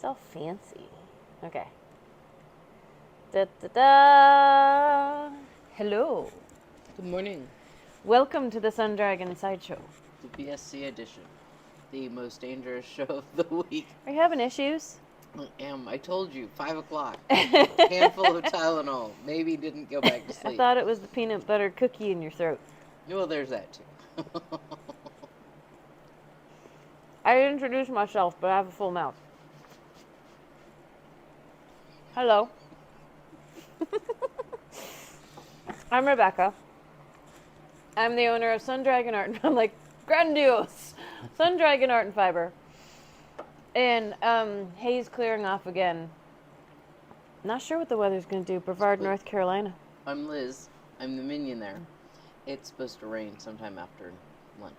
It's all fancy. Okay. Da da da. Hello. Good morning. Welcome to the Sun Dragon Sideshow. The VSC edition. The most dangerous show of the week. Are you having issues? I told you, 5 o'clock. Handful of Tylenol. Maybe didn't go back to I sleep. thought it was the peanut butter cookie in your throat. Well, there's that too. I introduced myself, but I have a full mouth. Hello. I'm Rebecca. I'm the owner of Sun Dragon Art. I'm like, grandiose. Sun Dragon Art and Fiber. And haze clearing off again. Not sure what the weather's going to do. Brevard, North Carolina. I'm Liz. I'm the minion there. It's supposed to rain sometime after lunch.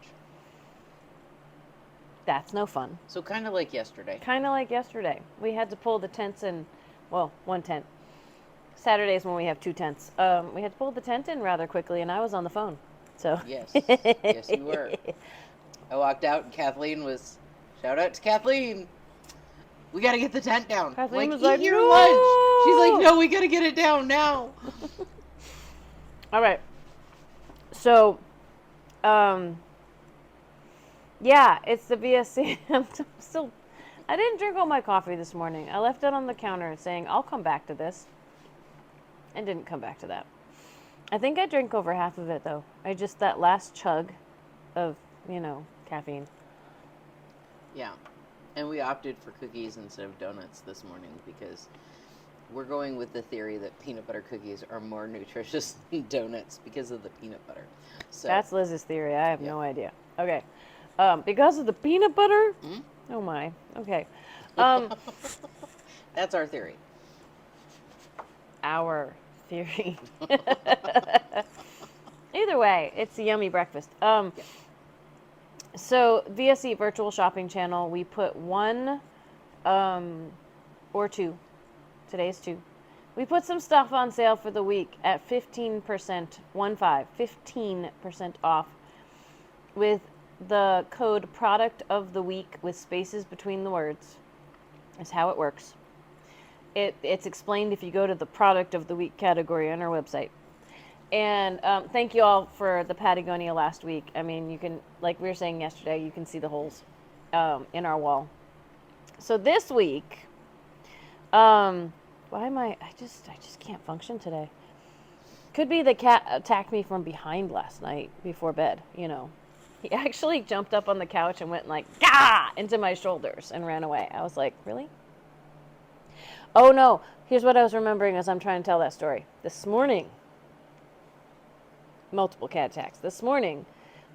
That's no fun. So kind of like yesterday. Kind of like yesterday. We had to pull the tents in, well, one tent. Saturdays when we have two tents. We had to pull the tent in rather quickly, and I was on the phone. So. Yes. Yes, you were. I walked out, and Kathleen was... Shout out to Kathleen! We gotta get the tent down. Kathleen was Eat like, your no! lunch! She's like, no, we gotta get it down now! All right. So, yeah, it's the VSC. I didn't drink all my coffee this morning. I left it on the counter saying, I'll come back to this. And didn't come back to that. I think I drank over half of it, though. That last chug of, caffeine. Yeah. And we opted for cookies instead of donuts this morning because we're going with the theory that peanut butter cookies are more nutritious than donuts because of the peanut butter. So that's Liz's theory. I have no idea. Okay. Because of the peanut butter? Mm-hmm. Oh, my. Okay. That's our theory. Our theory. Either way, it's a yummy breakfast. So, VSC Virtual Shopping Channel, we put one or two. Today's two. We put some stuff on sale for the week at 15%, 15% off with the code product of the week with spaces between the words. Is how it works. It's explained if you go to the product of the week category on our website. And thank you all for the Patagonia last week. I mean, you can, like we were saying yesterday, you can see the holes in our wall. So this week, why am I just can't function today. Could be the cat attacked me from behind last night before bed, He actually jumped up on the couch and went like, gah, into my shoulders and ran away. I was like, really? Oh no, here's what I was remembering as I'm trying to tell that story. This morning, multiple cat attacks. This morning,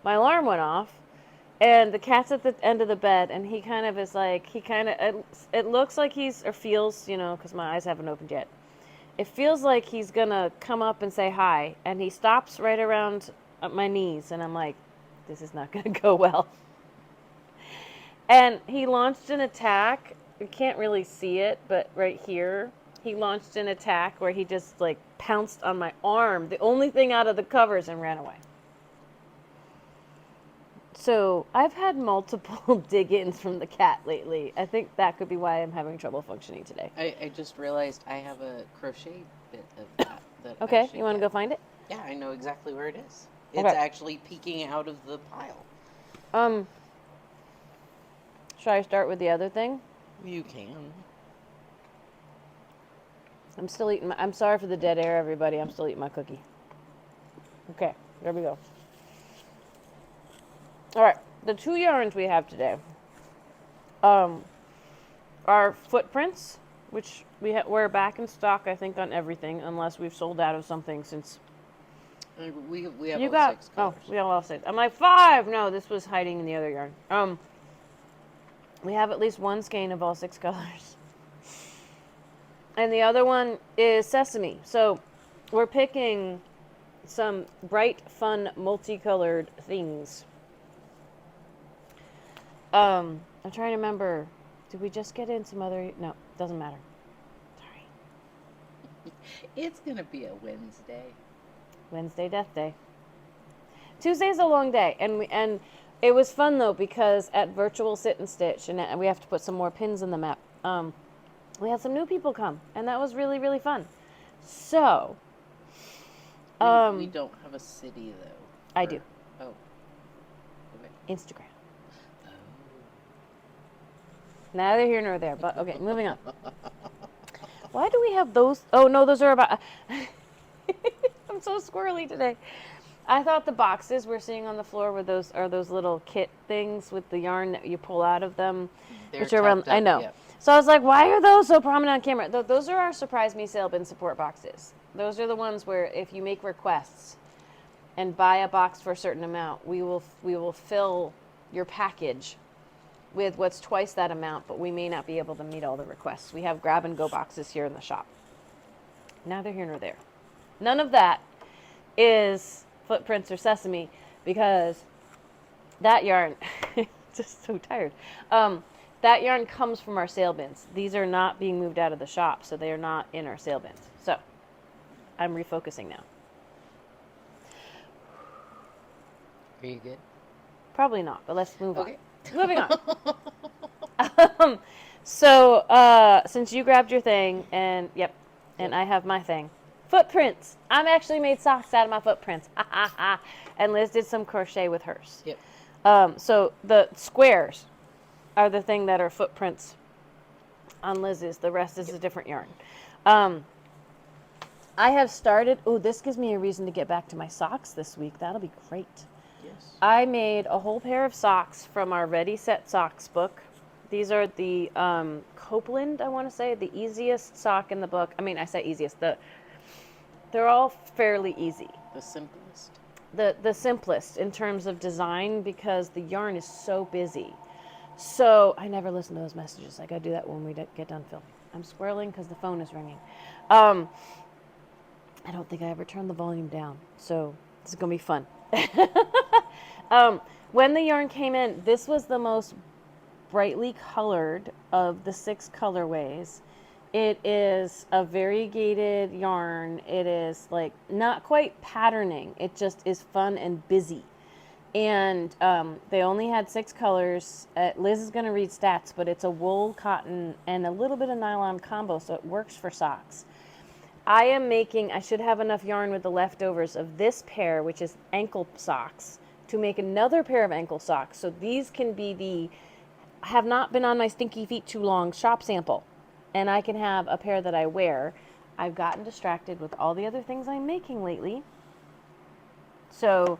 my alarm went off, and the cat's at the end of the bed, and he kind of is like, it looks like or feels, because my eyes haven't opened yet. It feels like he's gonna come up and say hi, and he stops right around my knees, and I'm like, this is not gonna go well. And he launched an attack. You can't really see it, but right here, he launched an attack where he just pounced on my arm, the only thing out of the covers, and ran away. So I've had multiple dig-ins from the cat lately. I think that could be why I'm having trouble functioning today. I just realized I have a crochet bit of that. Okay, you want to go find it? Yeah, I know exactly where it is. It's actually peeking out of the pile. Should I start with the other thing? You can. I'm still eating I'm sorry for the dead air, everybody. I'm still eating my cookie. Okay, there we go. All right, the two yarns we have today are footprints, which we're back in stock, I think, on everything, unless we've sold out of something since. We have all 6 colors. Oh, we have all 6. I'm like, 5! No, this was hiding in the other yarn. We have at least one skein of all 6 colors. And the other one is Sesame. So we're picking some bright, fun, multicolored things. I'm trying to remember. Did we just get in some other? No, doesn't matter. Sorry. It's going to be a Wednesday. Wednesday, Death Day. Tuesday's a long day. And It was fun though because at Virtual Sit and Stitch, and we have to put some more pins in the map. We had some new people come, and that was really, really fun. So, We don't have a city though. I do. Oh. Okay. Instagram. Neither here nor there, but okay, moving on. Why do we have those? Oh no, those are about. I'm so squirrely today. I thought the boxes we're seeing on the floor were those little kit things with the yarn that you pull out of them, They're which are around. tucked up, I know. yep. So I was like, why are those so prominent on camera? Those are our Surprise Me sale bin support boxes. Those are the ones where if you make requests and buy a box for a certain amount, we will fill your package with what's twice that amount, but we may not be able to meet all the requests. We have grab and go boxes here in the shop. Neither here nor there. None of that is Footprints or Sesame because that yarn, just so tired. That yarn comes from our sale bins. These are not being moved out of the shop, so they are not in our sale bins. So I'm refocusing now. Are you good? Probably not, but let's move Okay. on. Moving on. So since you grabbed your thing, and yep, and I have my thing. Footprints. I'm actually made socks out of my footprints. And Liz did some crochet with hers. Yep. So the squares are the thing that are footprints on Liz's. The rest is a different yarn. I have started. Oh, this gives me a reason to get back to my socks this week. That'll be great. Yes. I made a whole pair of socks from our Ready Set Socks book. These are the Copeland, I want to say, the easiest sock in the book. I mean, I say easiest. They're all fairly easy. The simplest. The simplest in terms of design because the yarn is so busy. So I never listen to those messages. I gotta do that when we get done filming. I'm swirling because the phone is ringing. I don't think I ever turned the volume down, so this is gonna be fun. When the yarn came in, this was the most brightly colored of the 6 colorways. It is a variegated yarn. It is like not quite patterning. It just is fun and busy. And they only had 6 colors. Liz is going to read stats, but it's a wool, cotton, and a little bit of nylon combo, so it works for socks. I should have enough yarn with the leftovers of this pair, which is ankle socks, to make another pair of ankle socks. So these can be the have not been on my stinky feet too long shop sample. And I can have a pair that I wear. I've gotten distracted with all the other things I'm making lately. So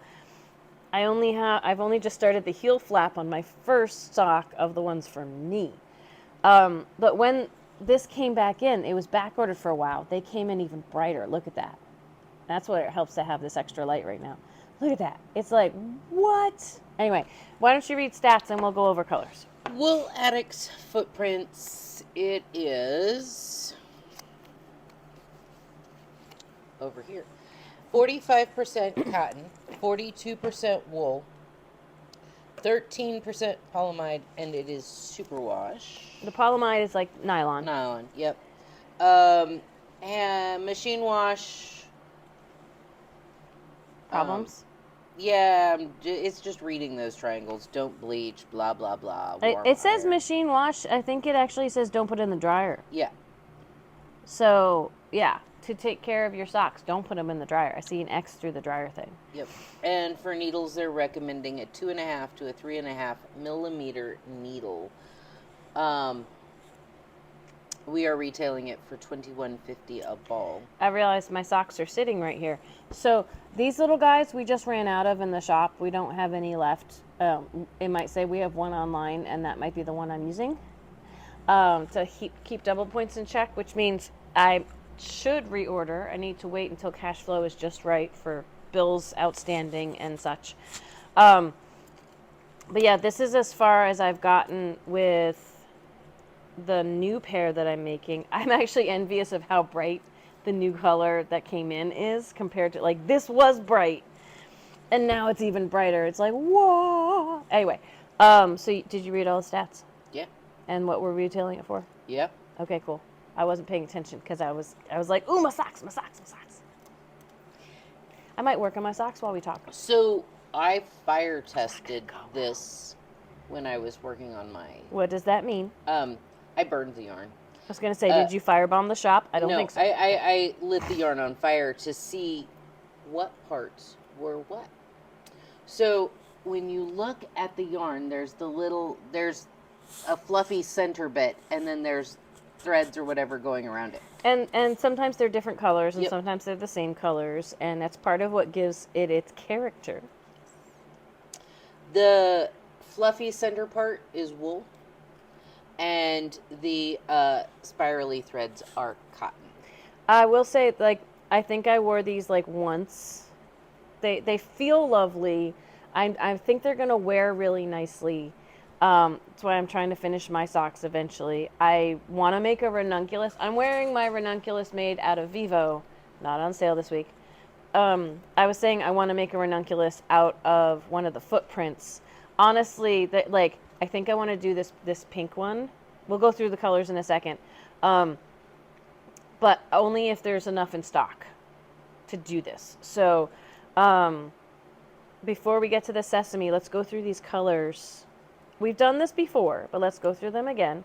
I've only just started the heel flap on my first sock of the ones for me. But when this came back in, it was back ordered for a while. They came in even brighter. Look at that. That's what it helps to have this extra light right now. Look at that. It's like, what? Anyway, why don't you read stats and we'll go over colors. Wool Addicts Footprints. It is over here. 45% cotton, 42% wool, 13% polyamide, and it is superwash. The polyamide is like nylon. Nylon, yep. And machine wash. Problems? Yeah, it's just reading those triangles. Don't bleach, blah, blah, blah. It says iron. machine wash. I think it actually says don't put it in the dryer. Yeah. So, yeah, to take care of your socks, don't put them in the dryer. I see an X through the dryer thing. Yep. And for needles, they're recommending a 2.5 to a 3.5 millimeter needle. We are retailing it for $21.50 a ball. I realized my socks are sitting right here. So these little guys we just ran out of in the shop. We don't have any left. It might say we have one online, and that might be the one I'm using to keep double points in check, which means I should reorder. I need to wait until cash flow is just right for bills outstanding and such. But yeah, this is as far as I've gotten with the new pair that I'm making. I'm actually envious of how bright the new color that came in is compared to, like, this was bright and now it's even brighter. It's like, whoa. Anyway, so did you read all the stats? Yeah. And what we're retailing it for? Yep. Okay, cool. I wasn't paying attention because I was like, ooh, my socks. I might work on my socks while we talk. So I fire tested this when I was working on my. What does that mean? I burned the yarn. I was going to say, did you firebomb the shop? I don't no, think so. I lit the yarn on fire to see what parts were what. So when you look at the yarn, there's a fluffy center bit, and then there's threads or whatever going around it. And sometimes they're different colors, and Yep. sometimes they're the same colors, and that's part of what gives it its character. The fluffy center part is wool, and the spirally threads are cotton. I will say, like, I think I wore these like once. They feel lovely. I think they're gonna wear really nicely. That's why I'm trying to finish my socks eventually. I want to make a ranunculus. I'm wearing my ranunculus made out of Vivo, not on sale this week. I was saying I want to make a ranunculus out of one of the footprints. Honestly, that like I think I want to do this pink one. We'll go through the colors in a second, but only if there's enough in stock to do this. So, before we get to the Sesame, let's go through these colors. We've done this before, but let's go through them again.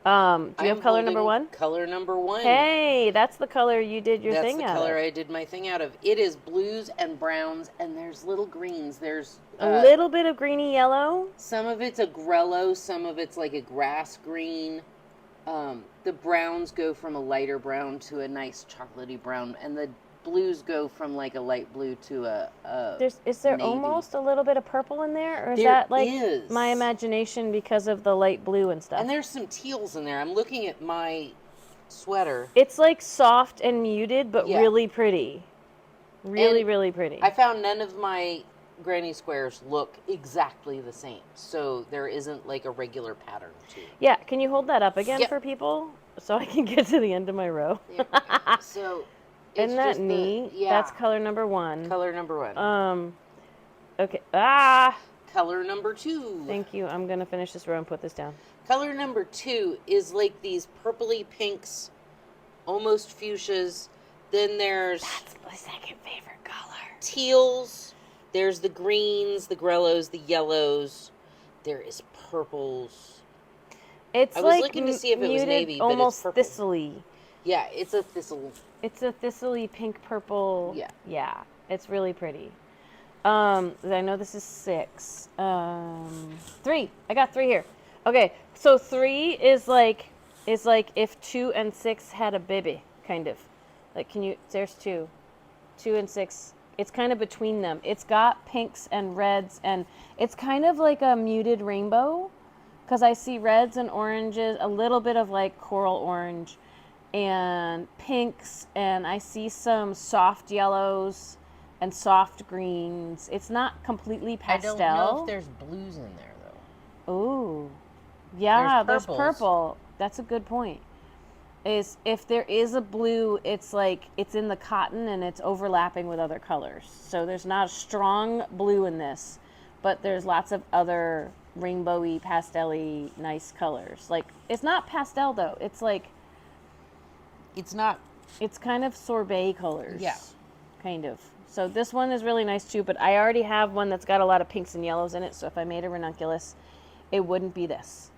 Do you have color number 1? Color number 1. Hey, that's the color you did your thing out of. That's the color I did my thing out of. It is blues and browns, and there's little greens. There's a little bit of greeny yellow. Some of it's a grello, some of it's like a grass green. The browns go from a lighter brown to a nice chocolatey brown, and the blues go from like a light blue to a is there navy. Almost a little bit of purple in there, or is there that like is. My imagination because of the light blue and stuff? And there's some teals in there. I'm looking at my sweater. It's like soft and muted, but Yeah. really pretty. Really, And really pretty. I found none of my granny squares look exactly the same, so there isn't like a regular pattern to it. Yeah, can you hold that up again Yep. for people so I can get to the end of my row? There we go. So it's Isn't that just neat? yeah. That's color number 1. Color number 1. Okay. Color number 2. Thank you. I'm going to finish this row and put this down. Color number 2 is like these purpley pinks, almost fuchsias. Then there's That's my second favorite color. teals. There's the greens, the grellos, the yellows. There is purples. It's I was like looking to see if it was muted, navy, but almost it's purple. thistly. Yeah, it's a thistle. It's a thistly pink purple. Yeah. Yeah. It's really pretty. I know this is 6. 3. I got 3 here. Okay, so 3 is like if 2 and 6 had a baby, kind of. Like, there's 2. 2 and 6. It's kind of between them. It's got pinks and reds, and it's kind of like a muted rainbow, because I see reds and oranges, a little bit of like coral orange, and pinks, and I see some soft yellows and soft greens. It's not completely pastel. I don't know if there's blues in there though. Ooh. Yeah, there's purples. purple. That's a good point. Is if there is a blue, it's like it's in the cotton and it's overlapping with other colors. So there's not a strong blue in this, but there's lots of other rainbowy, pastel-y, nice colors. Like, it's not pastel though. It's like It's not. it's kind of sorbet colors. Yeah. Kind of. So this one is really nice too, but I already have one that's got a lot of pinks and yellows in it, so if I made a ranunculus, it wouldn't be this.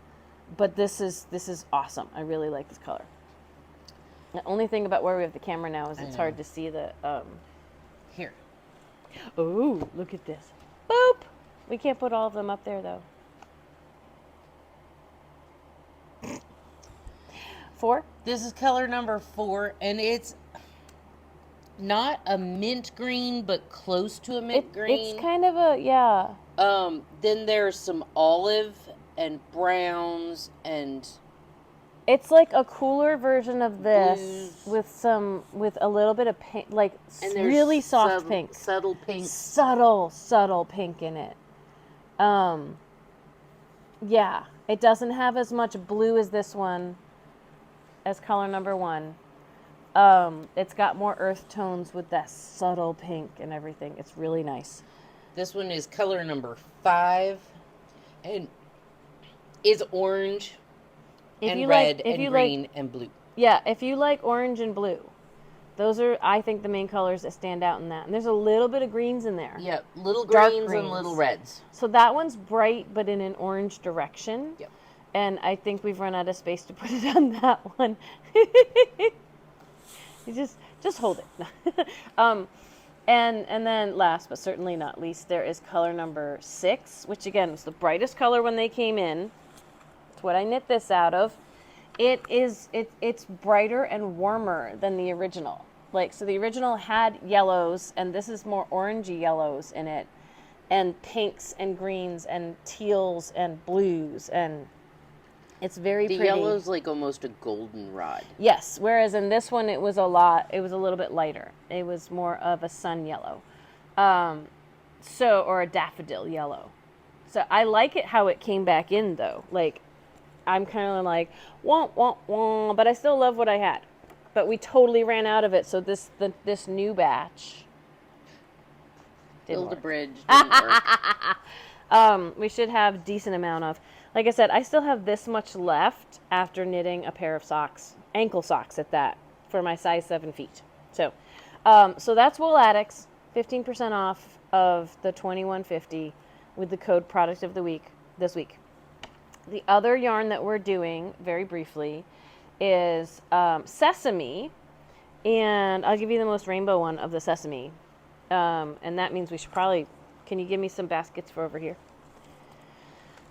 But this is awesome. I really like this color. The only thing about where we have the camera now is it's hard to see the Here. Oh, look at this. Boop. We can't put all of them up there though. 4? This is color number 4, and it's not a mint green, but close to a mint green. It's kind of a, yeah. Then there's some olive and browns and It's like a cooler version of this blues. with a little bit of pink, like and there's really soft pink. subtle pink. Subtle pink in it. Yeah, it doesn't have as much blue as this one, as color number 1. It's got more earth tones with that subtle pink and everything. It's really nice. This one is color number 5, and is orange and red and green and blue. Yeah, if you like orange and blue, Those are, I think, the main colors that stand out in that. And there's a little bit of greens in there. Yep, little Dark greens and greens. little reds. So that one's bright, but in an orange direction. Yep. And I think we've run out of space to put it on that one. You just hold it. And then last but certainly not least, there is color number 6, which again was the brightest color when they came in. It's what I knit this out of. It's brighter and warmer than the original. Like, so the original had yellows, and this is more orangey yellows in it, and pinks and greens and teals and blues, and it's very The pretty. yellow's like almost a goldenrod. Yes, whereas in this one it was a little bit lighter. It was more of a sun yellow. Or a daffodil yellow. So I like it how it came back in though. Like, I'm kind of like, wah, wah, wah, but I still love what I had. But we totally ran out of it, so this new batch didn't Build a work. bridge. Didn't work. We should have decent amount of, like I said, I still have this much left after knitting a pair of socks, ankle socks at that, for my size 7 feet. So that's Wool Addicts, 15% off of the $21.50 with the code product of the week this week. The other yarn that we're doing, very briefly, is Sesame, and I'll give you the most rainbow one of the Sesame, and that means we should probably, can you give me some baskets for over here?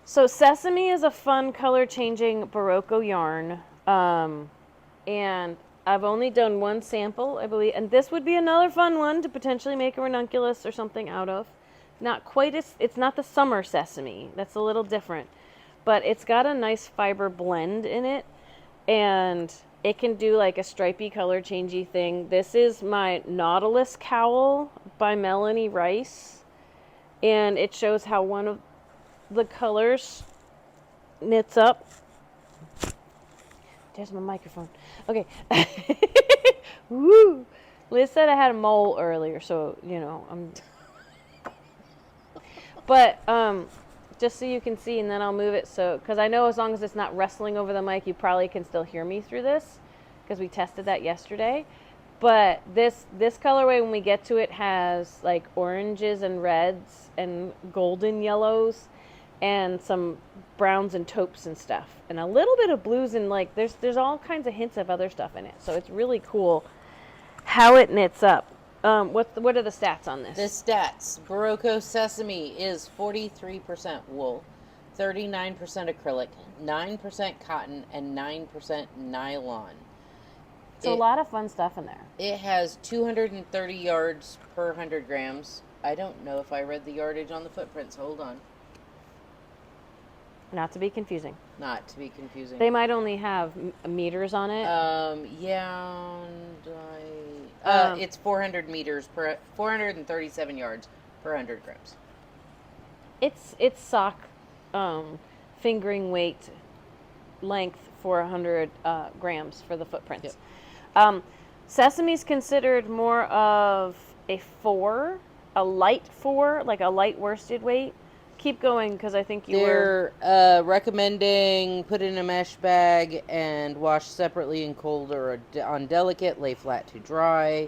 So Sesame is a fun color changing Berroco yarn, and I've only done one sample, I believe, and this would be another fun one to potentially make a ranunculus or something out of. Not quite as, it's not the summer Sesame, that's a little different, but it's got a nice fiber blend in it, and it can do like a stripy color changey thing. This is my Nautilo Cowl by Melanie Rice, and it shows how one of the colors knits up. There's my microphone. Okay. Woo! Liz said I had a mole earlier, so, you know, But, just so you can see, and then I'll move it so, because I know as long as it's not wrestling over the mic, you probably can still hear me through this, because we tested that yesterday. But this colorway, when we get to it, has like oranges and reds and golden yellows and some browns and taupes and stuff, and a little bit of blues, and like there's all kinds of hints of other stuff in it. So it's really cool how it knits up. What are the stats on this? The stats. Berroco Sesame is 43% wool, 39% acrylic, 9% cotton, and 9% nylon. So a lot of fun stuff in there. It has 230 yards per 100 grams. I don't know if I read the yardage on the footprints. Hold on. Not to be confusing. Not to be confusing. They might only have meters on it. Yeah, and it's 400 meters per 437 yards per 100 grams. It's sock fingering weight length for 100 grams for the footprints. Yep. Sesame's considered more of a 4, a light 4, like a light worsted weight. Keep going, because I think They're recommending put in a mesh bag and wash separately in cold or on delicate, lay flat to dry.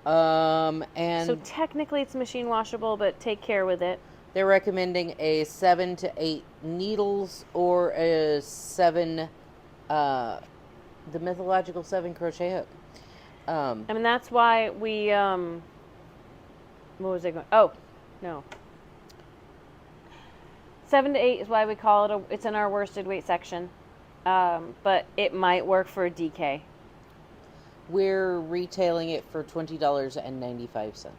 And so technically it's machine washable, but take care with it. they're recommending a 7 to 8 needles or a 7, the mythological 7 crochet hook. I mean, that's why we, what was I going? Oh, no. 7 to 8 is why we call it it's in our worsted weight section. But it might work for a DK. We're retailing it for $20.95.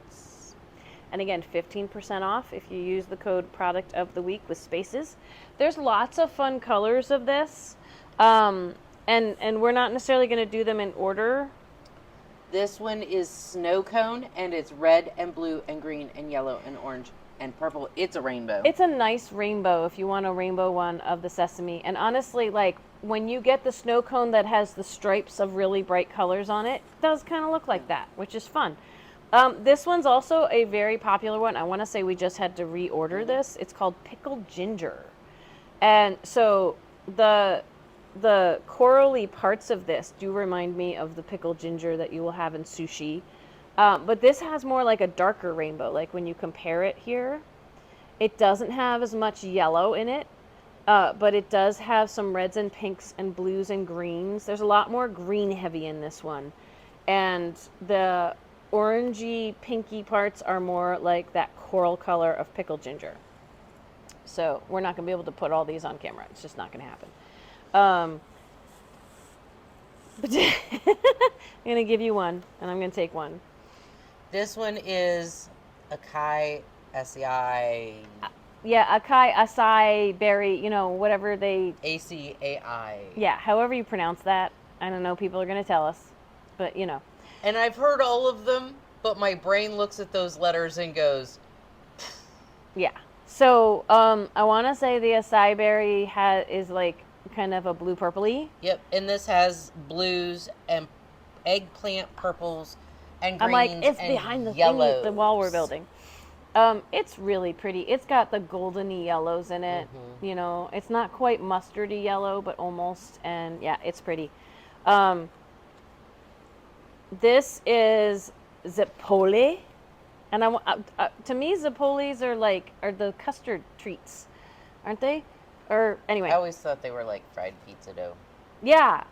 And again, 15% off if you use the code product of the week with spaces. There's lots of fun colors of this. And we're not necessarily going to do them in order. This one is snow cone, and it's red and blue and green and yellow and orange and purple. It's a rainbow. It's a nice rainbow if you want a rainbow one of the Sesame. And honestly, like, when you get the snow cone that has the stripes of really bright colors on it, it does kind of look like that, which is fun. This one's also a very popular one. I want to say we just had to reorder this. It's called Pickled Ginger. And so the corally parts of this do remind me of the pickled ginger that you will have in sushi. But this has more like a darker rainbow. Like when you compare it here, it doesn't have as much yellow in it, but it does have some reds and pinks and blues and greens. There's a lot more green heavy in this one. And the orangey, pinky parts are more like that coral color of pickled ginger. So we're not going to be able to put all these on camera. It's just not going to happen. But I'm going to give you one, and I'm going to take one. This one is Acai SEI. Yeah, acai, acai berry, you know, whatever they... ACAI. Yeah, however you pronounce that. I don't know, people are going to tell us. But, you know. And I've heard all of them, but my brain looks at those letters and goes... Yeah. So, I want to say the acai berry is like kind of a blue purpley. Yep, and this has blues and eggplant purples and greens. I'm like, it's and behind the yellows. thing, the wall we're building. It's really pretty. It's got the goldeny yellows in it. Mm-hmm. You know, it's not quite mustardy yellow, but almost. And yeah, it's pretty. This is Zipoli. And to me, Zipolis are the custard treats, aren't they? Or anyway. I always thought they were like fried pizza dough. Yeah,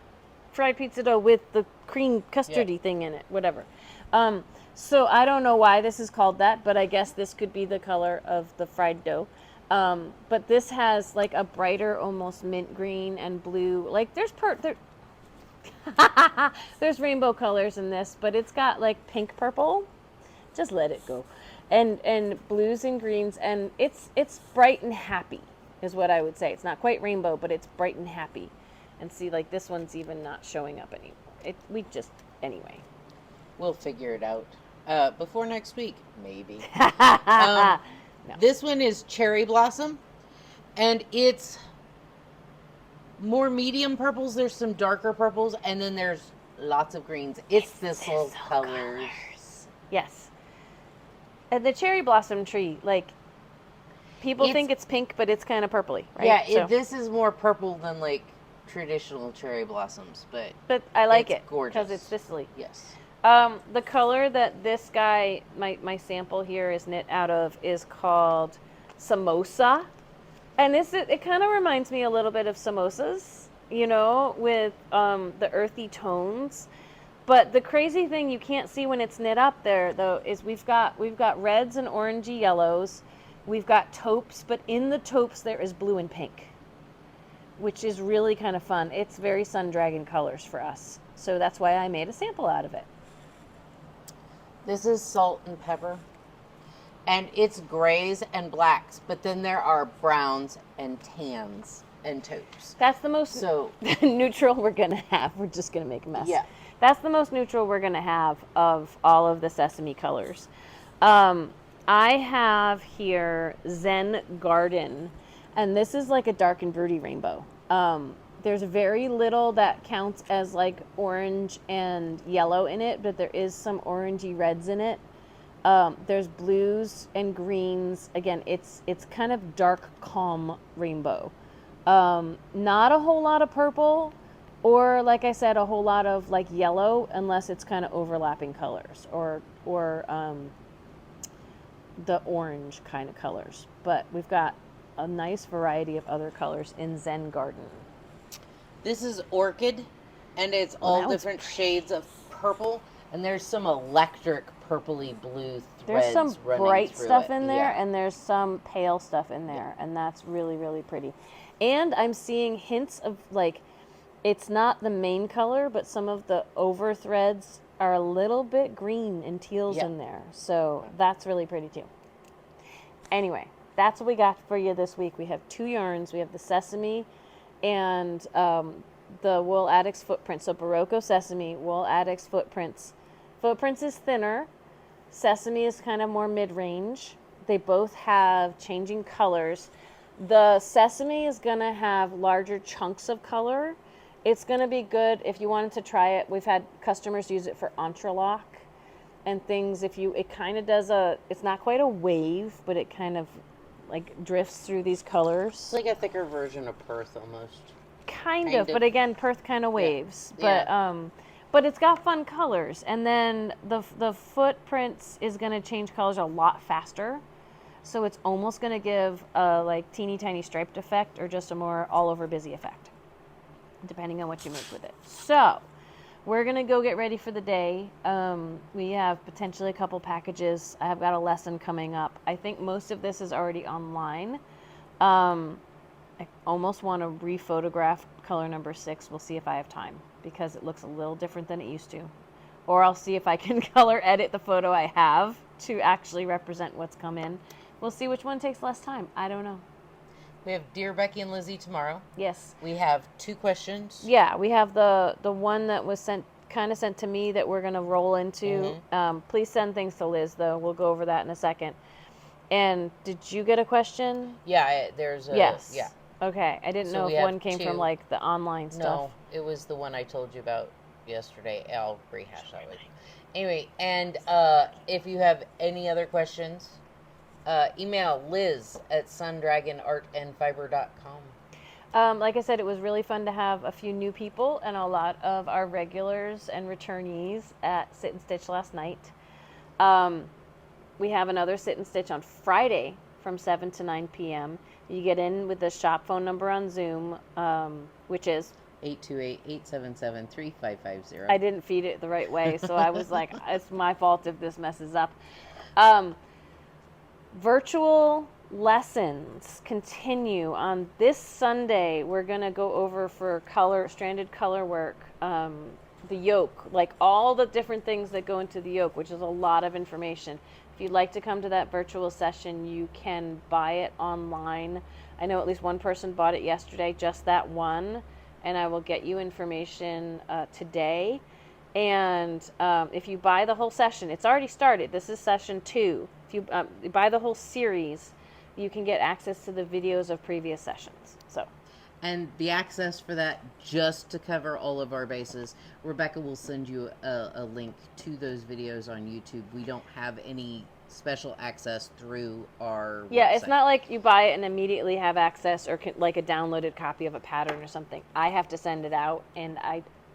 fried pizza dough with the cream custardy thing in it, whatever. So I don't know why this is called that, but I guess this could be the color of the fried dough. But this has like a brighter, almost mint green and blue. Like there's rainbow colors in this, but it's got like pink purple. Just let it go. And blues and greens, and it's bright and happy is what I would say. It's not quite rainbow, but it's bright and happy. And see, like this one's even not showing up anymore. Anyway. We'll figure it out. Before next week, maybe. No. This one is Cherry Blossom, and it's more medium purples. There's some darker purples, and then there's lots of greens. It's thistle colors. Yes. And the cherry blossom tree, like, people think it's pink, but it's kind of purpley, right? Yeah, this is more purple than, like, traditional cherry blossoms, but I like it gorgeous because it's thistly. Yes. The color that this guy, my sample here is knit out of, is called Samosa. And it kind of reminds me a little bit of samosas, you know, with the earthy tones. But the crazy thing you can't see when it's knit up there, though, is we've got reds and orangey yellows. We've got taupes, but in the taupes there is blue and pink, which is really kind of fun. It's very Sun Dragon colors for us. So that's why I made a sample out of it. This is Salt and Pepper, and it's grays and blacks, but then there are browns and tans and taupes. That's the most neutral we're going to have. We're just going to make a mess. Yeah. That's the most neutral we're going to have of all of the Sesame colors. I have here Zen Garden, and this is like a dark and broody rainbow. There's very little that counts as like orange and yellow in it, but there is some orangey reds in it. There's blues and greens. Again, it's kind of dark, calm rainbow. Not a whole lot of purple, or like I said, a whole lot of like yellow, unless it's kind of overlapping colors, or the orange kind of colors. But we've got a nice variety of other colors in Zen Garden. This is Orchid, and it's all different shades of purple, and there's some electric purpley blue threads. There's some bright stuff in there, and there's some pale stuff in there, and that's really, really pretty. And I'm seeing hints of, like, it's not the main color, but some of the over threads are a little bit green and teals in there. So that's really pretty too. Anyway, that's what we got for you this week. We have 2 yarns. We have the Sesame and the Wool Addicts Footprints. So Berroco Sesame, Wool Addicts Footprints. Footprints is thinner. Sesame is kind of more mid-range. They both have changing colors. The Sesame is going to have larger chunks of color. It's going to be good if you wanted to try it. We've had customers use it for entrelock and things. It kind of does it's not quite a wave, but it kind of like drifts through these colors. It's like a thicker version of Perth almost. kind Kind of, of. but again, Perth kind of waves. Yeah. But it's got fun colors, and then the footprints is going to change colors a lot faster, so it's almost going to give a like teeny tiny striped effect or just a more all over busy effect, depending on what you make with it. So we're going to go get ready for the day. We have potentially a couple packages. I have got a lesson coming up. I think most of this is already online. I almost want to rephotograph color number 6. We'll see if I have time because it looks a little different than it used to. Or I'll see if I can color edit the photo I have to actually represent what's come in. We'll see which one takes less time. I don't know. We have Dear Becky and Lizzie tomorrow. Yes. We have 2 questions. Yeah, we have the one that was sent to me that we're going to roll into. Please send things to Liz, though. We'll go over that in a second. And did you get a question? Yeah, there's a... Yes. Yeah. Okay, I didn't So know we if have one came 2. from like the online stuff. No, it was the one I told you about yesterday. I'll rehash that later. Anyway, and if you have any other questions, email Liz at sundragonartandfiber.com. Like I said, it was really fun to have a few new people and a lot of our regulars and returnees at Sit and Stitch last night. We have another Sit and Stitch on Friday from 7 to 9 p.m. You get in with the shop phone number on Zoom, which is 828-877-3550. I didn't feed it the right way, so I was like, it's my fault if this messes up. Virtual lessons continue on this Sunday. We're going to go over for stranded color work, the yoke, like all the different things that go into the yoke, which is a lot of information. If you'd like to come to that virtual session, you can buy it online. I know at least one person bought it yesterday, just that one, and I will get you information today. And if you buy the whole session, it's already started. This is session 2. If you buy the whole series, you can get access to the videos of previous sessions. So. And the access for that, just to cover all of our bases, Rebecca will send you a link to those videos on YouTube. We don't have any special access through our Yeah, website. it's not like you buy it and immediately have access or like a downloaded copy of a pattern or something. I have to send it out, and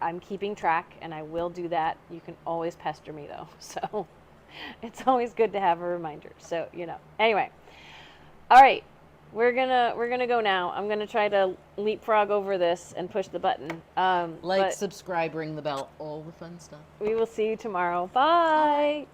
I'm keeping track, and I will do that. You can always pester me, though. So it's always good to have a reminder. So, Anyway. All right. We're gonna go now. I'm gonna try to leapfrog over this and push the button. Subscribe, ring the bell, all the fun stuff. We will see you tomorrow. Bye.